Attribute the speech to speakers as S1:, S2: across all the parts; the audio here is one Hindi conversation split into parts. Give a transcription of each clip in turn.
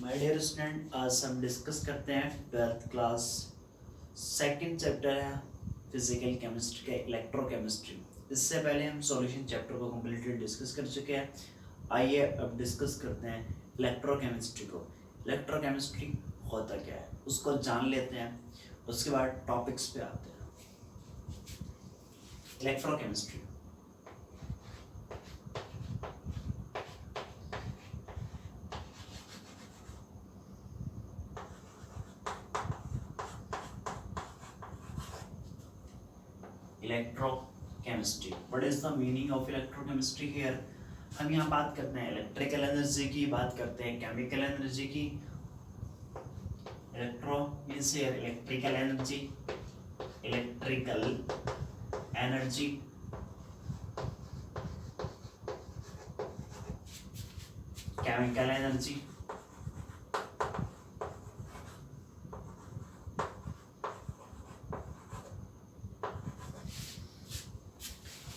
S1: माय डियर स्टूडेंट, आज हम डिस्कस करते हैं 12th क्लास सेकंड चैप्टर है फिजिकल केमिस्ट्री का इलेक्ट्रोकेमिस्ट्री। इससे पहले हम सॉल्यूशन चैप्टर को कम्प्लीटली डिस्कस कर चुके हैं। आइए अब डिस्कस करते हैं इलेक्ट्रोकेमिस्ट्री को। इलेक्ट्रोकेमिस्ट्री होता क्या है उसको जान लेते हैं, उसके बाद टॉपिक्स पे आते हैं। Electrochemistry electrochemistry, what is the meaning of electrochemistry here. हम यहाँ बात करते हैं इलेक्ट्रिकल एनर्जी की, बात करते हैं केमिकल एनर्जी की। Electro means here electrical energy, electrical energy, chemical energy,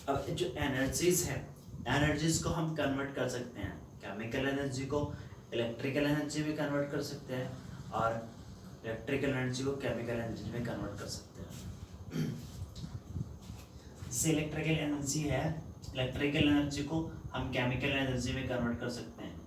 S1: अब जो एनर्जीज है, एनर्जीज को हम कन्वर्ट कर सकते हैं। केमिकल एनर्जी को इलेक्ट्रिकल एनर्जी में कन्वर्ट कर सकते हैं और इलेक्ट्रिकल एनर्जी को केमिकल एनर्जी में कन्वर्ट कर सकते हैं। जैसे इलेक्ट्रिकल एनर्जी है, इलेक्ट्रिकल एनर्जी को हम केमिकल एनर्जी में कन्वर्ट कर सकते हैं।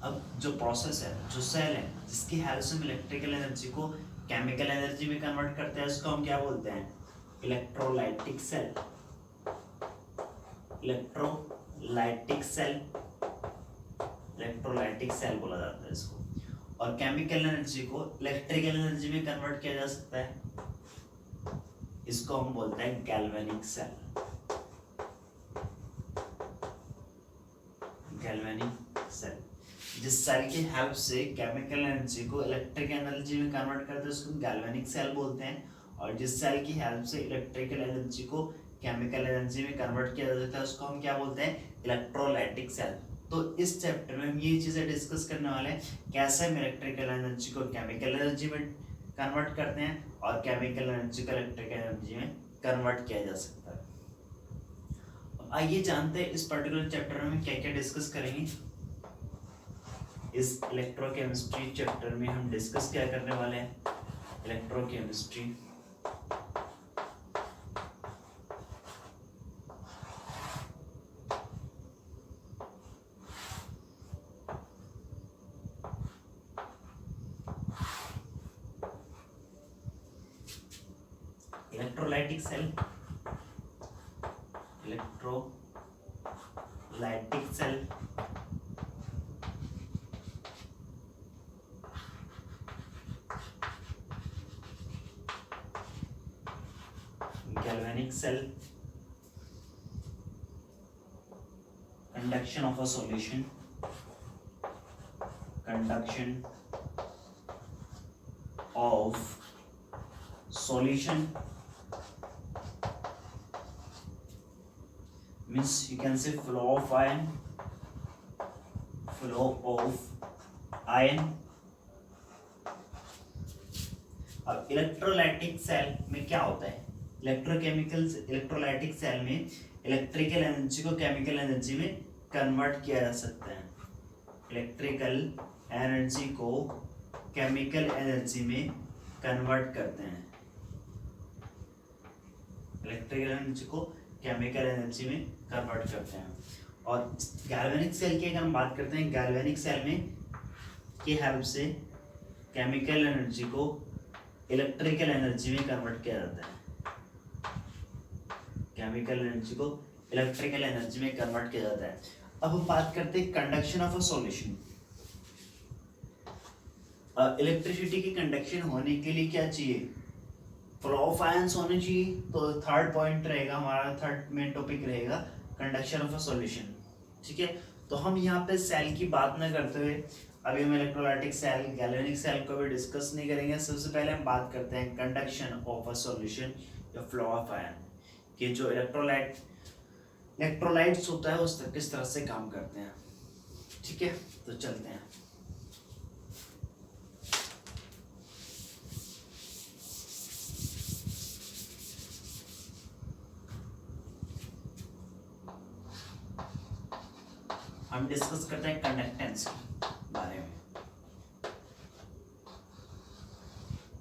S1: अब जो प्रोसेस है, जो सेल है, जिसकी हेल्प से हम इलेक्ट्रिकल एनर्जी को केमिकल एनर्जी में कन्वर्ट करते हैं, उसको हम क्या बोलते हैं? Electrolytic cell. Electrolytic cell, electrolytic cell बोला जाता है इसको। और केमिकल एनर्जी को इलेक्ट्रिकल एनर्जी में कन्वर्ट किया जा सकता है, इसको हम बोलते हैं गैल्वेनिक सेल। गैल्वेनिक सेल, जिस सेल की हेल्प से केमिकल एनर्जी को इलेक्ट्रिक एनर्जी में कन्वर्ट करते हैं उसको हम गैल्वेनिक सेल बोलते हैं। और जिस सेल की हेल्प से इलेक्ट्रिकल एनर्जी को केमिकल एनर्जी में कन्वर्ट किया जाता है उसको हम क्या बोलते हैं? Electrolytic cell. तो इस चैप्टर में हम ये चीजें डिस्कस करने वाले हैं, कैसे हम इलेक्ट्रिकल एनर्जी को केमिकल एनर्जी में कन्वर्ट करते हैं और केमिकल एनर्जी को इलेक्ट्रिकल एनर्जी में कन्वर्ट किया जा सकता है। आइए जानते हैं इस पर्टिकुलर चैप्टर में क्या क्या डिस्कस करेंगे। इस इलेक्ट्रोकेमिस्ट्री चैप्टर में हम डिस्कस क्या करने वाले हैं? Electrochemistry electrolytic cell, electrolytic cell, galvanic cell, conduction of a solution, conduction of solution means you can say flow of ion, flow of ion। अब इलेक्ट्रोलाइटिक सेल में क्या होता है? इलेक्ट्रोकेमिकल इलेक्ट्रोलाइटिक सेल में इलेक्ट्रिकल एनर्जी को केमिकल एनर्जी में कन्वर्ट किया जा सकता है। इलेक्ट्रिकल एनर्जी को केमिकल एनर्जी में कन्वर्ट करते हैं। इलेक्ट्रिकल एनर्जी को केमिकल एनर्जी में कन्वर्ट करते हैं। और गैल्वेनिक सेल की अगर हम बात करते हैं, गैल्वेनिक सेल में की हेल्प से केमिकल एनर्जी को इलेक्ट्रिकल एनर्जी में कन्वर्ट किया जाता है। केमिकल एनर्जी को इलेक्ट्रिकल एनर्जी में कन्वर्ट किया जाता है। अब हम बात करते हैं conduction of a solution. Electricity की कंडक्शन होने के लिए क्या चाहिए? फ्लो ऑफ आयंस होने चाहिए। तो थर्ड पॉइंट रहेगा हमारा, थर्ड मेन टॉपिक रहेगा कंडक्शन ऑफ अ सॉल्यूशन। ठीक है, तो हम यहाँ पे सेल की बात न करते हुए अभी हम इलेक्ट्रोलाइटिक सेल, गैल्वेनिक सेल को भी डिस्कस नहीं करेंगे। सबसे पहले हम बात करते हैं कंडक्शन ऑफ अ सॉल्यूशन या फ्लो ऑफ आयन, कि जो इलेक्ट्रोलाइट्स होता है उस तक किस तरह से काम करते हैं। ठीक है, तो चलते हैं। हम डिस्कस करते हैं कंडक्टेंस के बारे में।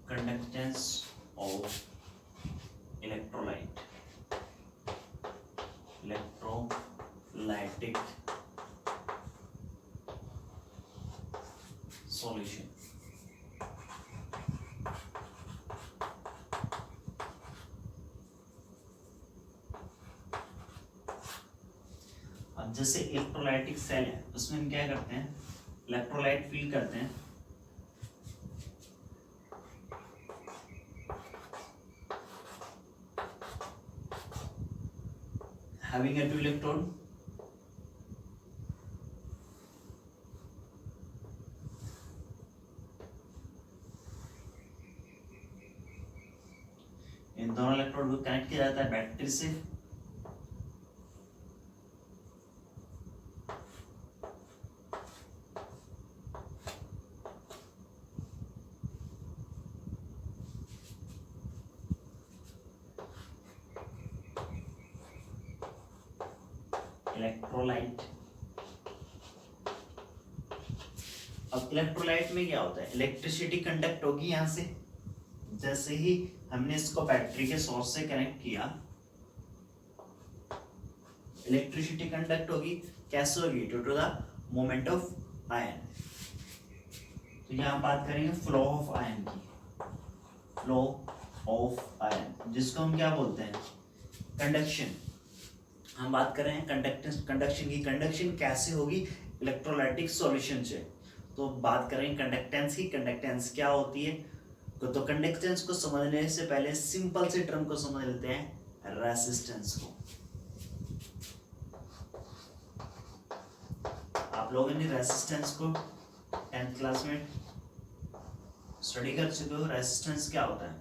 S1: Conductance of electrolyte, electrolytic solution. अब जैसे इलेक्ट्रोलाइटिक सेल है, उसमें हम क्या करते हैं, इलेक्ट्रोलाइट फिल करते हैं। Having a 2 electrode, इन दोनों इलेक्ट्रोड को कनेक्ट किया जाता है बैटरी से। इलेक्ट्रोलाइट। अब इलेक्ट्रोलाइट में क्या होता है, इलेक्ट्रिसिटी कंडक्ट होगी यहां से। जैसे ही हमने इसको बैटरी के सोर्स से कनेक्ट किया, इलेक्ट्रिसिटी कंडक्ट होगी। कैसे होगी? Due to the moment of ion. तो यहां बात करेंगे फ्लो ऑफ आयन की, फ्लो ऑफ आयन, जिसको हम क्या बोलते हैं, कंडक्शन। हम बात कर रहे हैं कंडक्शन की। कंडक्शन कैसे होगी? इलेक्ट्रोलाइटिक सॉल्यूशन से। तो बात करें कंडक्टेंस की। कंडक्टेंस क्या होती है? तो कंडक्टेंस को समझने से पहले सिंपल से टर्म को समझ लेते हैं, रेसिस्टेंस को। आप लोगों ने रेसिस्टेंस को 10th क्लास में स्टडी कर चुके हो। रेसिस्टेंस क्या होता है?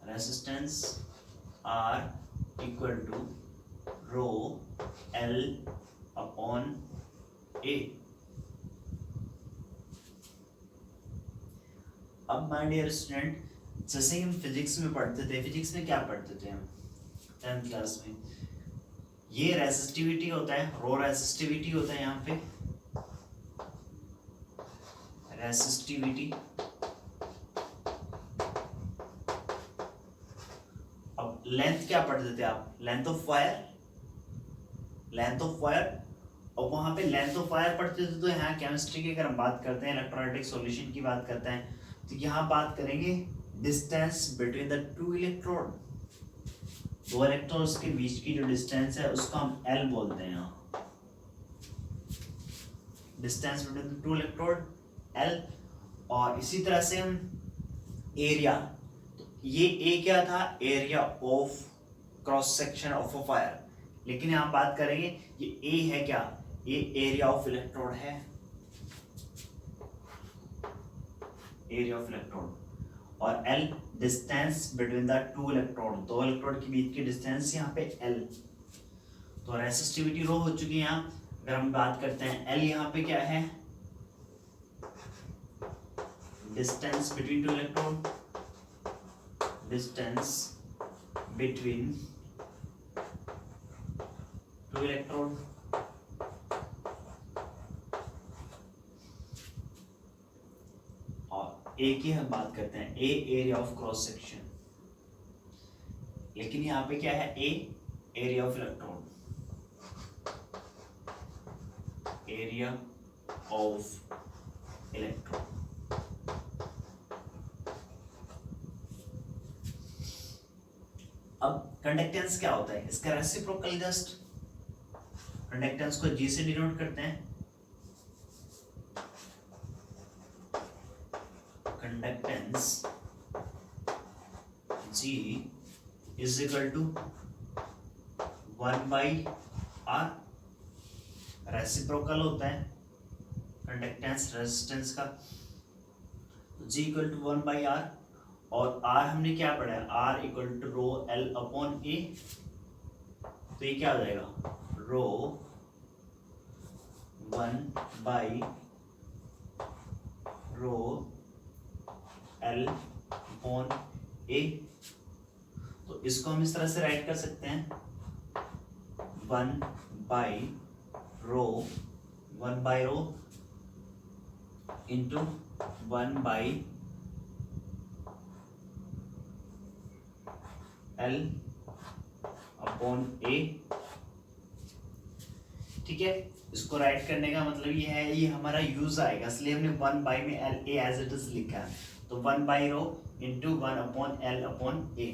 S1: Resistance R equal to rho l upon ए। अब माय डियर स्टूडेंट, जैसे हम फिजिक्स में पढ़ते थे, फिजिक्स में क्या पढ़ते थे हम 10th क्लास में, ये रेसिस्टिविटी होता है, रो रेसिस्टिविटी होता है यहाँ पे, रेसिस्टिविटी। अब लेंथ क्या पढ़ते थे आप? Length of wire, length of wire. और वहां पे लेंथ ऑफ वायर पढ़ते थे। तो यहाँ केमिस्ट्री की अगर हम बात करते हैं, इलेक्ट्रोलाइटिक सॉल्यूशन की बात करते हैं, तो यहाँ बात करेंगे distance between the two electrode. दो इलेक्ट्रोड्स के बीच की जो डिस्टेंस है उसको हम एल बोलते हैं। यहाँ distance between the two electrode L. और इसी तरह से हम एरिया, तो ये ए क्या था? Area of cross section of a wire. लेकिन यहाँ बात करेंगे, ये ए है क्या? ये एरिया ऑफ इलेक्ट्रोड है, एरिया ऑफ इलेक्ट्रोड। और L distance between the two electrode, दो इलेक्ट्रोड के बीच की डिस्टेंस यहाँ पे एल। तो रेसिस्टिविटी रो हो चुकी है यहाँ। अगर हम बात करते हैं एल, यहाँ पे क्या है? Distance between two electrode, distance between two electrode. A की हम बात करते हैं, A area of cross section. लेकिन यहाँ पे क्या है? A area of electron, area of electron. अब कंडक्टेंस क्या होता है? इसका रेसिप्रोकल जस्ट, कंडक्टेंस को जी से डिनोट करते हैं। Conductance G is equal to 1/r। Reciprocal होता है कंडक्टेंस रेजिस्टेंस का। G equal to 1/r। और R हमने क्या पढ़ा है? R equal to rho L upon A। तो ये क्या हो जाएगा? रो 1/रो L अपॉन A। तो इसको हम इस तरह से राइट कर सकते हैं, 1/r rho 1 by rho into 1 by L upon A. ठीक है, इसको राइट करने का मतलब ये है, ये हमारा यूज आएगा, इसलिए हमने 1 बाई में L A as it is लिखा है। तो 1 by rho into 1 upon L upon A.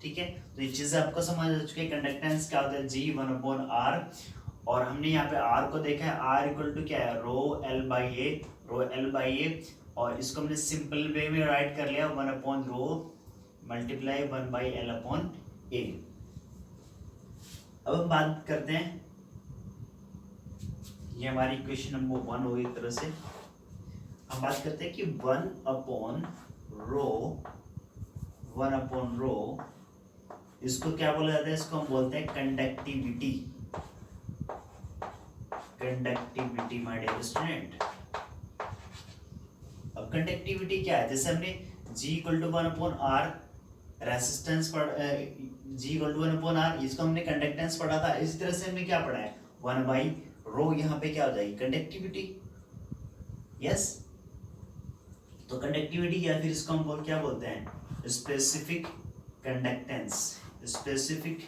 S1: ठीक है, तो ये चीजें आपको समझ आ चुकी है। कंडक्टेंस क्या होता है, जी 1 अपॉन आर, और हमने यहाँ पे आर को देखा है, आर इक्वल टू क्या है, rho L by A, rho L by A, और इसको हमने सिंपल वे में राइट कर लिया 1 upon rho multiply 1 by L upon ए। अब हम बात करते हैं, ये हमारी इक्वेशन नंबर 1 होगी एक तरह से। हम बात करते हैं कि 1 अपॉन रो, इसको क्या बोला जाता है, इसको हम बोलते हैं conductivity. Conductivity my dear student. अब कंडक्टिविटी क्या है, जैसे हमने G equal to 1 upon R resistance पढ़, G equal to 1 upon R, इसको हमने कंडक्टेंस पढ़ा था। इसी तरह से हमने क्या पढ़ा है, 1 बाई रो, यहाँ पे क्या हो जाएगी, कंडक्टिविटी। यस, तो कंडक्टिविटी या फिर इसको हम क्या बोलते हैं, स्पेसिफिक कंडक्टेंस। स्पेसिफिक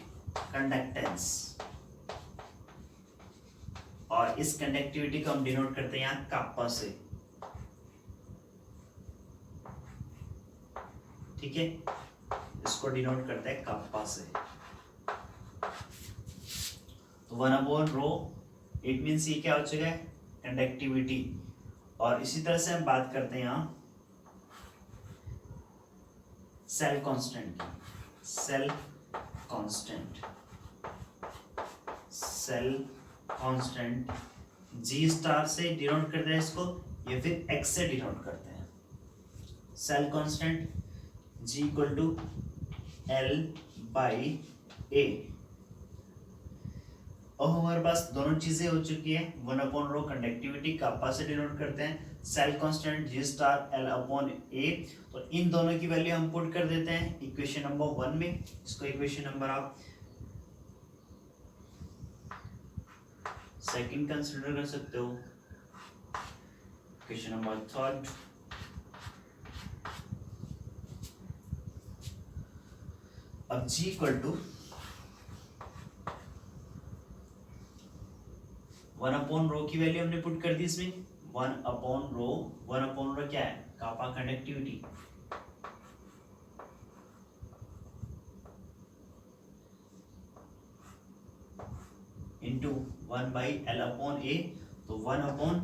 S1: कंडक्टेंस, और इस कंडक्टिविटी को हम डिनोट करते हैं यहाँ काप्पा से। ठीक है, इसको डिनोट करते हैं काप्पा से। तो 1 अपॉन रो, इट मीन्स ये क्या हो चुका है, कंडक्टिविटी। और इसी तरह से हम बात करते हैं यहाँ सेल कांस्टेंट की। सेल कांस्टेंट जी स्टार से डिनोट करते हैं इसको, या फिर एक्स से डिनोट करते हैं। Cell constant G equal to L by A. और हमारे पास दोनों चीजें हो चुकी है, 1 अपॉन रो कंडक्टिविटी काप्पा से डिनोट करते हैं, cell constant G star L upon A. तो इन दोनों की वैल्यू हम पुट कर देते हैं इक्वेशन नंबर 1 में। इसको इक्वेशन नंबर आप सेकंड कंसीडर कर सकते हो, इक्वेशन नंबर 3। अब G equal to 1 upon rho की वैल्यू हमने पुट कर दी इसमें, 1 अपॉन रो क्या है, kappa conductivity, into 1 by L upon A. तो 1 अपॉन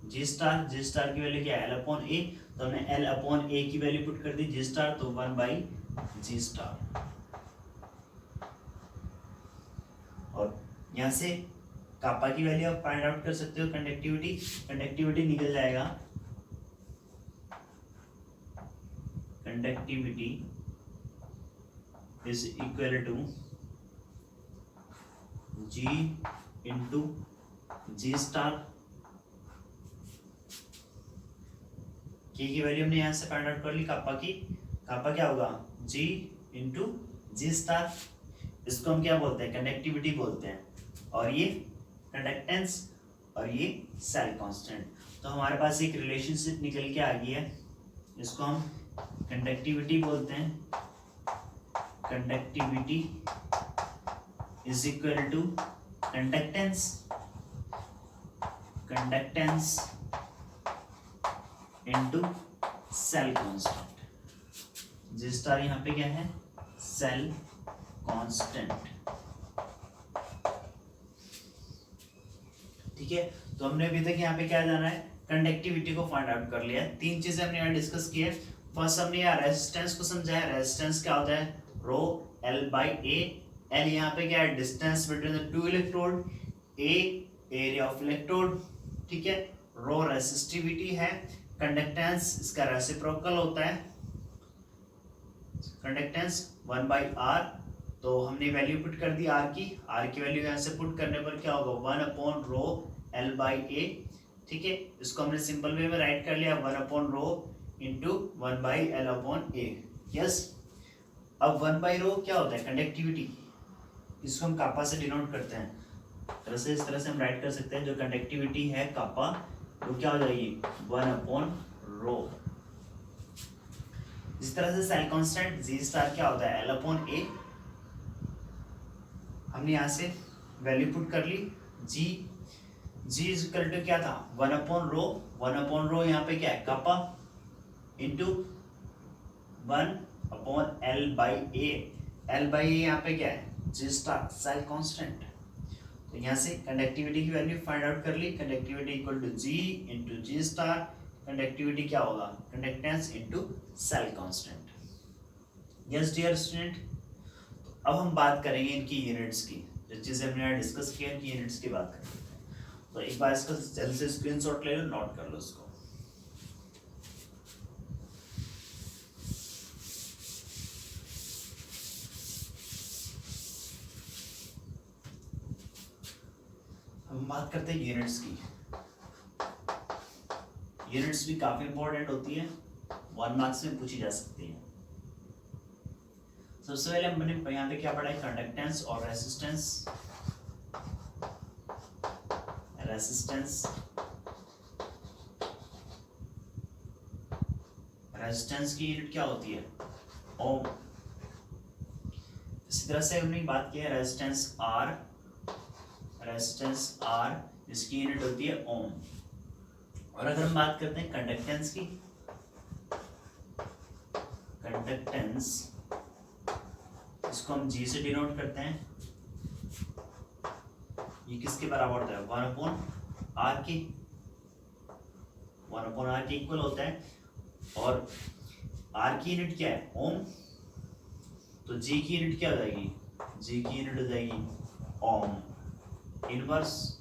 S1: जी स्टार की वैल्यू क्या है, एल अपॉन ए, तो हमने एल अपॉन ए की वैल्यू पुट कर दी जी स्टार, तो 1 बाई जी स्टार। और यहां से कापा की वैल्यू आप फाइंड आउट कर सकते हो, कंडक्टिविटी निकल जाएगा, conductivity is equal to G into G star. की वैल्यू हमने यहां से फाइंड आउट कर ली, कापा क्या होगा, G इंटू जी स्टार। इसको हम क्या बोलते हैं, कंडक्टिविटी बोलते हैं, और ये कंडक्टेंस, और ये सेल कांस्टेंट। तो हमारे पास एक रिलेशनशिप निकल के आ गई है, इसको हम कंडक्टिविटी बोलते हैं। Conductivity is equal to conductance into cell constant. G star यहाँ पे क्या है, सेल कांस्टेंट। ठीक है, तो हमने अभी तक यहाँ पे क्या जाना है, कंडक्टिविटी को फाइंड आउट कर लिया। 3 चीजें हमने यहाँ डिस्कस की है। फर्स्ट हमने यहाँ रेजिस्टेंस को समझाया, रेजिस्टेंस क्या होता है, rho L by A. L यहाँ पे क्या है, distance between the 2 electrode, A area of electrode. ठीक है, रो रेसिस्टिविटी है, कंडक्टेंस इसका रेसिप्रोकल होता है, कंडक्टेंस 1 बाई आर। तो हमने वैल्यू पुट कर दी आर की वैल्यू यहाँ से पुट करने पर क्या होगा, 1 अपॉन रो एल बाई ए। ठीक है, इसको हमने सिंपल वे में राइट कर लिया, 1 upon row into 1 by L upon A. Yes, अब 1 बाई रो क्या होता है, कंडक्टिविटी, इसको हम कापा से डिनोट करते हैं। इस तरह से हम राइट कर सकते हैं, जो कंडक्टिविटी है कापा वो क्या हो जाएगी 1/ρ। इस तरह से सेल कांस्टेंट जी स्टार क्या होता है L/A। हमने यहाँ से वैल्यू पुट कर ली, जी इज इक्वल टू क्या था 1/ρ। 1/ρ यहाँ पे क्या है कापा इंटू 1/L/A। L/A यहाँ पे क्या है जी स्टार सेल कांस्टेंट। तो यहाँ से कंडक्टिविटी की वैल्यू फाइंड आउट कर ली, conductivity equal to G into G star. Conductivity क्या होगा conductance into cell constant. Yes dear student, अब हम बात करेंगे इनकी यूनिट्स की, जो चीजें हमने यहाँ डिस्कस किया इनकी यूनिट्स की बात करेंगे। तो एक बार इसका जल्दी से स्क्रीनशॉट ले लो, नोट कर लो इसको। हम बात करते हैं यूनिट्स की। यूनिट्स भी काफी इंपॉर्टेंट होती है, 1 मार्क्स में पूछी जा सकती है। सबसे पहले हमने यहाँ पे क्या पढ़ा है कंडक्टेंस और रेसिस्टेंस। रेजिस्टेंस की यूनिट क्या होती है ओम। इसी तरह से हमने बात की है रेजिस्टेंस आर जिसकी यूनिट होती है ओम। और अगर हम बात करते हैं कंडक्टेंस की, कंडक्टेंस इसको हम जी से डिनोट करते हैं। ये किसके बराबर होता है 1/r की, 1/r के इक्वल होता है। और r की यूनिट क्या है ओम, तो g की यूनिट क्या हो जाएगी, g की यूनिट हो जाएगी ओम इनवर्स।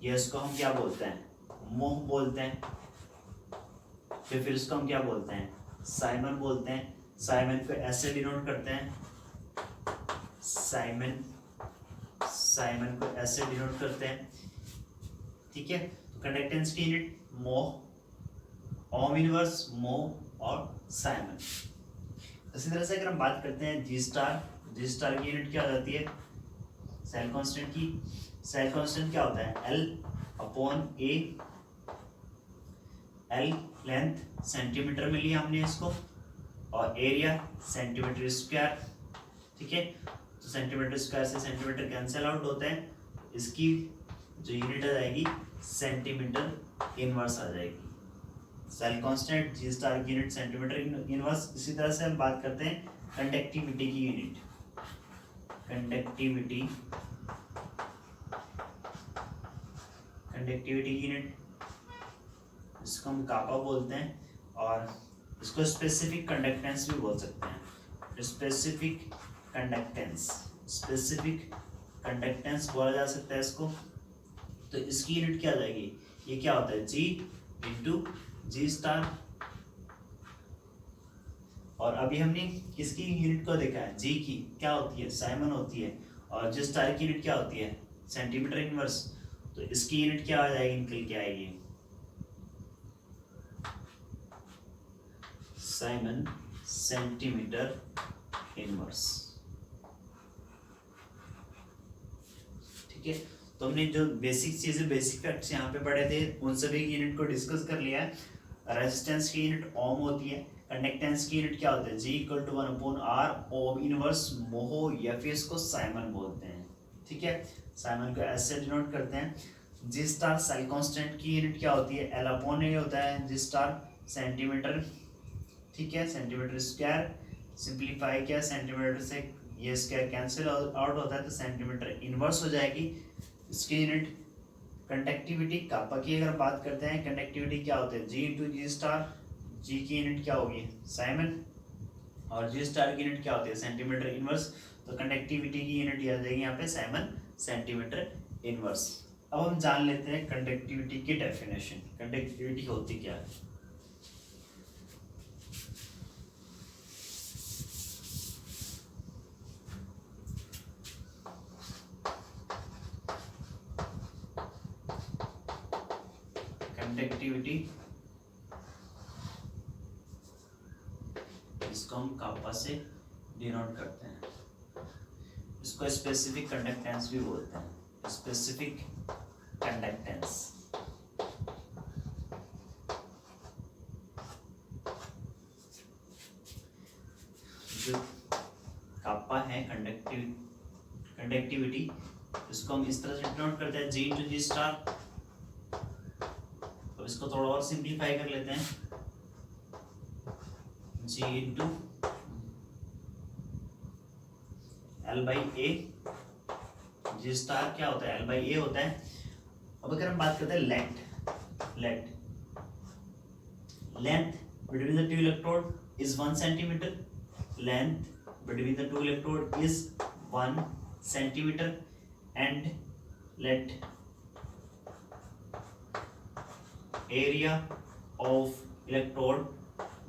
S1: ये इसको हम क्या बोलते हैं मोह बोलते हैं। फिर इसको हम क्या बोलते हैं साइमन बोलते हैं। साइमन को ऐसे डिनोट करते हैं, साइमन को ऐसे डिनोट करते हैं, ठीक है। तो कंडक्टेंस की यूनिट मोह, ओम इनवर्स, मोह और साइमन। इसी तरह से अगर हम बात करते हैं जी स्टार की यूनिट क्या हो जाती है सेल कांस्टेंट की। सेल कांस्टेंट क्या होता है L/A। L लेंथ सेंटीमीटर में लिया हमने इसको, और एरिया सेंटीमीटर स्क्वायर, ठीक है। तो सेंटीमीटर स्क्वायर से सेंटीमीटर कैंसिल आउट होता है, इसकी जो यूनिट आ जाएगी सेंटीमीटर इनवर्स आ जाएगी। सेल कांस्टेंट जी स्टार की यूनिट सेंटीमीटर इनवर्स। इसी तरह से हम बात करते हैं कंडक्टिविटी की यूनिट। कंडक्टिविटी की यूनिट इसको हम कापा बोलते हैं, और इसको स्पेसिफिक कंडक्टेंस भी बोल सकते हैं। स्पेसिफिक कंडक्टेंस बोला जा सकता है इसको। तो इसकी यूनिट क्या आ जाएगी, ये क्या होता है जी इंटू जी स्टार। और अभी हमने किसकी यूनिट को देखा है जी की क्या होती है साइमन होती है, और जी स्टार की यूनिट क्या होती है सेंटीमीटर इनवर्स। तो इसकी यूनिट क्या आ जाएगी निकल के आएगी साइमन सेंटीमीटर इनवर्स, ठीक है। तो हमने जो बेसिक चीजें बेसिक फैक्ट्स यहाँ पे पढ़े थे उन सभी यूनिट को डिस्कस कर लिया है। रेजिस्टेंस की यूनिट ओम होती है, कंडक्टेंस की यूनिट क्या होती है G equal to 1/r ohm inverse mho, या फिर इसको साइमन बोलते हैं, ठीक है। साइमन को ऐसे डिनोट करते हैं। जी स्टार सेल कांस्टेंट की यूनिट क्या होती है L/A होता है जी स्टार सेंटीमीटर, ठीक है। सेंटीमीटर स्क्वायर सिंप्लीफाई किया, सेंटीमीटर से ये स्क्वायर कैंसिल आउट होता है तो सेंटीमीटर इनवर्स हो जाएगी इसकी यूनिट। कंडक्टिविटी कापा की अगर बात करते हैं, कंडक्टिविटी क्या होता है जी इंटू जी स्टार। जी की यूनिट क्या होगी साइमन, और जी स्टार की यूनिट क्या होती है सेंटीमीटर इनवर्स। तो कंडक्टिविटी की यूनिट आ जाएगी यहाँ पे साइमन सेंटीमीटर इनवर्स। अब हम जान लेते हैं कंडक्टिविटी की डेफिनेशन। कंडक्टिविटी होती क्या है। कंडक्टिविटी इसको हम कापा से डिनोट करते हैं, इसको स्पेसिफिक कंडक्टेंस भी बोलते हैं। Specific conductance. जो कापा है कंडक्टिविटी, इसको हम इस तरह से डिनोट करते हैं G इंटू जी स्टार। तो इसको थोड़ा और सिंप्लीफाई कर लेते हैं, G into L by A. G star क्या होता है? L बाई ए होता है। अब अगर हम बात करते हैं length between the two electrode is 1 centimeter. Length between the two electrode is 1 centimeter, and let area of electrode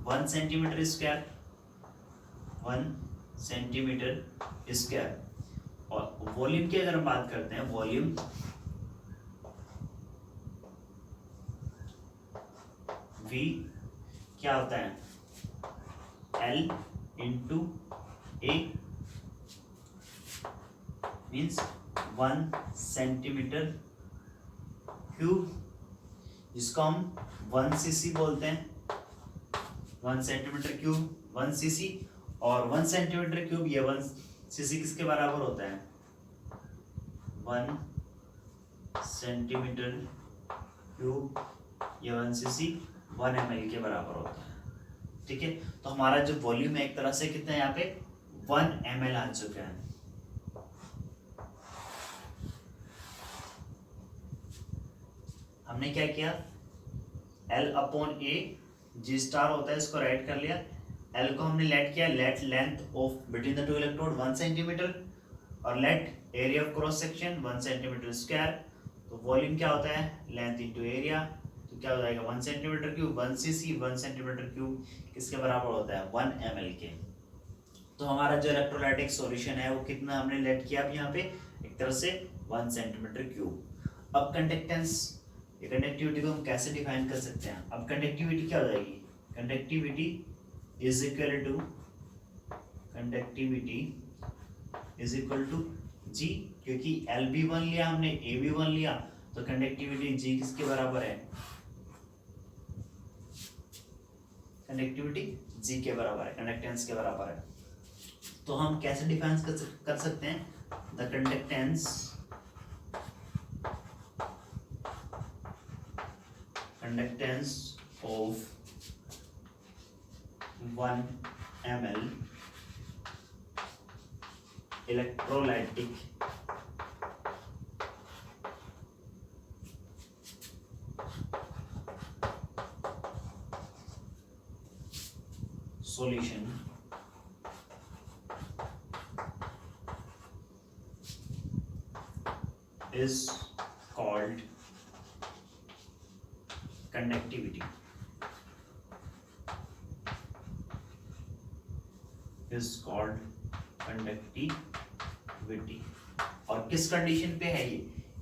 S1: 1 centimeter square, 1 centimeter square। और वॉल्यूम की अगर हम बात करते हैं, वॉल्यूम V क्या होता है? L इंटू ए मीन्स 1 सेंटीमीटर क्यूब, जिसको हम 1 cc बोलते हैं। 1 सेंटीमीटर क्यूब 1 cc, और 1 सेंटीमीटर क्यूब ये 1 cc किसके बराबर होता है? 1 सेंटीमीटर क्यूब ये 1 cc 1 ml के बराबर होता है। ठीक है, तो हमारा जो वॉल्यूम है एक तरह से कितना है यहाँ पे 1 ml आ चुका है। हमने क्या किया? L अपॉन ए, जी स्टार होता है, इसको राइट कर लिया। L को हमने लेट किया, let length of between the two electrode 1 centimetre, और let area of cross section 1 centimetre square. तो वॉल्यूम क्या होता है? Length into area. तो क्या हो जाएगा? 1 centimetre cube 1 cc, 1 centimetre cube किसके बराबर होता है? 1 ml के। तो हमारा जो इलेक्ट्रोलाइटिक सॉल्यूशन है वो कितना हमने लेट किया अब यहाँ पे? एक तरह से 1 सेंटीमीटर क्यूब। अब कंडक्टेंस, ये कंडक्टिविटी को हम कैसे डिफाइन कर सकते हैं? अब कंडक्टिविटी क्या हो जाएगी? कंडक्टिविटी इज इक्वल टू जी, क्योंकि L भी 1 लिया हमने, A भी 1 लिया, तो कंडक्टिविटी G किसके बराबर है? कंडक्टिविटी G के बराबर है, कंडक्टेंस के बराबर है। तो हम कैसे डिफाइन कर सकते हैं? The conductance of 1 ml electrolytic solution is called conductivity, और किस कंडीशन पे है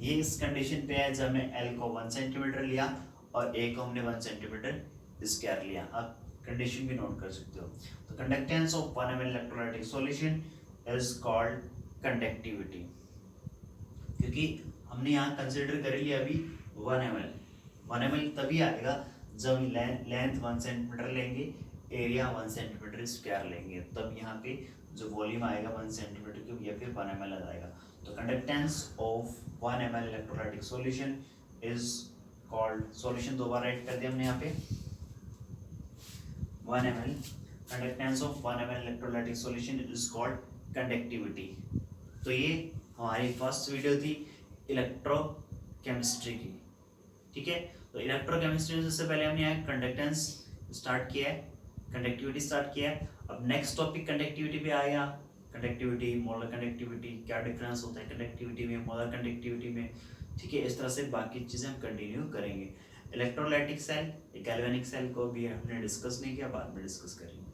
S1: ये इस कंडीशन पे है जब हमने L को 1 सेंटीमीटर लिया और A को हमने 1 सेंटीमीटर स्क्वायर लिया। आप कंडीशन भी नोट कर सकते हो। तो conductance of 1 ml electrolytic solution is called conductivity, क्योंकि हमने यहाँ कंसीडर कर लिया अभी 1 ml। 1 ml तभी आएगा जब लेंथ 1 सेंटीमीटर लेंगे, एरिया 1 सेंटीमीटर स्क्वायर लेंगे, तब यहाँ पे जो वॉल्यूम आएगा 1 सेंटीमीटर क्यूब या फिर 1 ml आ जाएगा। तो conductance of 1 ml electrolytic solution is called, solution दो बार राइट कर दिया हमने यहाँ पे, 1 ml conductance of 1 ml electrolytic solution is called conductivity. तो ये हमारी फर्स्ट वीडियो थी इलेक्ट्रोकेमिस्ट्री की। ठीक है, तो इलेक्ट्रोकेमिस्ट्री में सबसे पहले हमने यहाँ कंडक्टेंस स्टार्ट किया है, कंडक्टिविटी स्टार्ट किया है। अब नेक्स्ट टॉपिक कंडक्टिविटी पे आएगा, कंडक्टिविटी, मोलर कंडक्टिविटी, क्या डिफरेंस होता है कंडक्टिविटी में, मोलर कंडक्टिविटी में। ठीक है, इस तरह से बाकी चीज़ें हम कंटिन्यू करेंगे। इलेक्ट्रोलाइटिक सेल, गैल्वेनिक सेल को भी हमने डिस्कस नहीं किया, बाद में डिस्कस करेंगे।